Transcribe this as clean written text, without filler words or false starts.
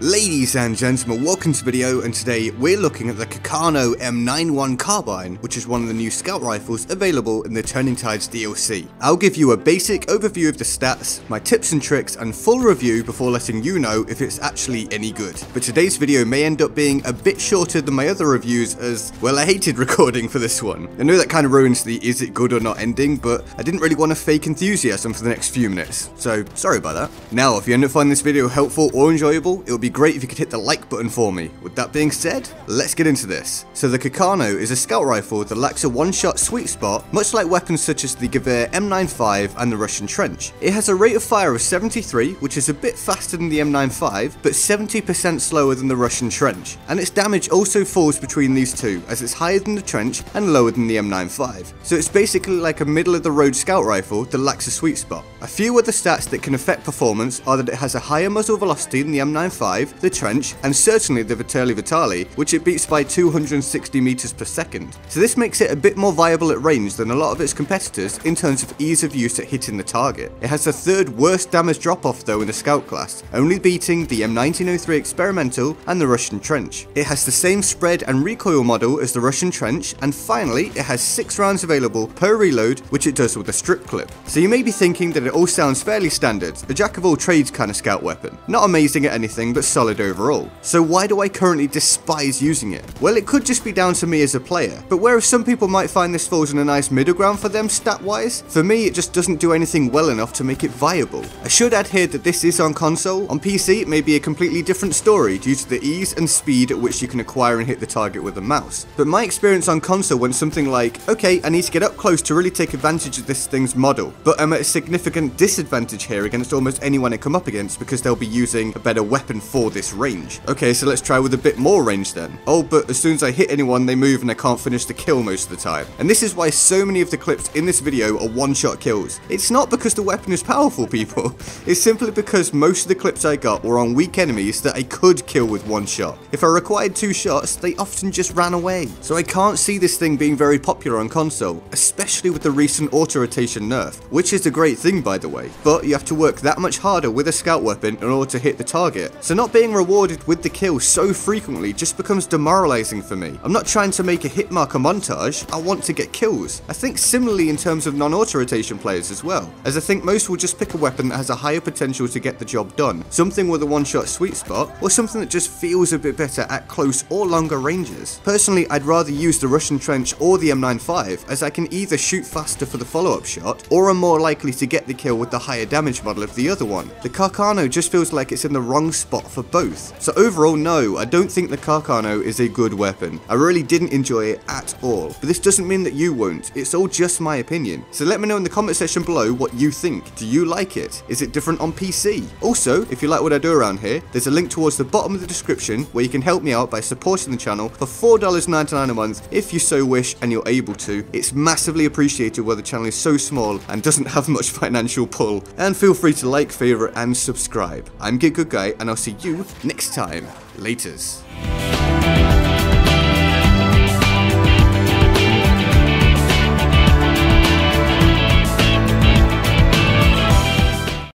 Ladies and gentlemen, welcome to the video, and today we're looking at the Carcano M91 Carbine, which is one of the new scout rifles available in the Turning Tides DLC. I'll give you a basic overview of the stats, my tips and tricks, and full review before letting you know if it's actually any good. But today's video may end up being a bit shorter than my other reviews as, well, I hated recording for this one. I know that kind of ruins the is it good or not ending, but I didn't really want to fake enthusiasm for the next few minutes, so sorry about that. Now, if you end up finding this video helpful or enjoyable, it would be great if you could hit the like button for me. With that being said, let's get into this. So the Carcano is a scout rifle that lacks a one-shot sweet spot, much like weapons such as the Gewehr M95 and the Russian Trench. It has a rate of fire of 73, which is a bit faster than the M95, but 70% slower than the Russian Trench. And its damage also falls between these two, as it's higher than the Trench and lower than the M95. So it's basically like a middle-of-the-road scout rifle that lacks a sweet spot. A few other stats that can affect performance are that it has a higher muzzle velocity than the M95, the Trench, and certainly the Vitali, which it beats by 260 meters per second. So this makes it a bit more viable at range than a lot of its competitors in terms of ease of use at hitting the target. It has the third worst damage drop-off though in the scout class, only beating the M1903 Experimental and the Russian Trench. It has the same spread and recoil model as the Russian Trench, and finally it has 6 rounds available per reload, which it does with a strip clip. So you may be thinking that it all sounds fairly standard, a jack of all trades kind of scout weapon. Not amazing at anything, but solid overall. So why do I currently despise using it? Well, it could just be down to me as a player, but whereas some people might find this falls in a nice middle ground for them stat-wise, for me it just doesn't do anything well enough to make it viable. I should add here that this is on console. On PC it may be a completely different story due to the ease and speed at which you can acquire and hit the target with a mouse. But my experience on console went something like, okay, I need to get up close to really take advantage of this thing's model, but I'm at a significant disadvantage here against almost anyone I come up against because they'll be using a better weapon for this range. Okay, so let's try with a bit more range then. Oh, but as soon as I hit anyone, they move and I can't finish the kill most of the time. And this is why so many of the clips in this video are one-shot kills. It's not because the weapon is powerful, people. It's simply because most of the clips I got were on weak enemies that I could kill with one shot. If I required 2 shots, they often just ran away. So I can't see this thing being very popular on console, especially with the recent auto-rotation nerf, which is a great thing by the way. But you have to work that much harder with a scout weapon in order to hit the target. So not being rewarded with the kill so frequently just becomes demoralizing for me. I'm not trying to make a hit marker montage, I want to get kills. I think similarly in terms of non-auto rotation players as well, as I think most will just pick a weapon that has a higher potential to get the job done, something with a one-shot sweet spot, or something that just feels a bit better at close or longer ranges. Personally, I'd rather use the Russian Trench or the M95, as I can either shoot faster for the follow-up shot, or I'm more likely to get the kill with the higher damage model of the other one. The Carcano just feels like it's in the wrong spot for both. So overall, no, I don't think the Carcano is a good weapon. I really didn't enjoy it at all. But this doesn't mean that you won't. It's all just my opinion. So let me know in the comment section below what you think. Do you like it? Is it different on PC? Also, if you like what I do around here, there's a link towards the bottom of the description where you can help me out by supporting the channel for $4.99 a month if you so wish and you're able to. It's massively appreciated where the channel is so small and doesn't have much financial pull. And feel free to like, favorite, and subscribe. I'm GetGoodGuy, and I'll see you next time. Laters.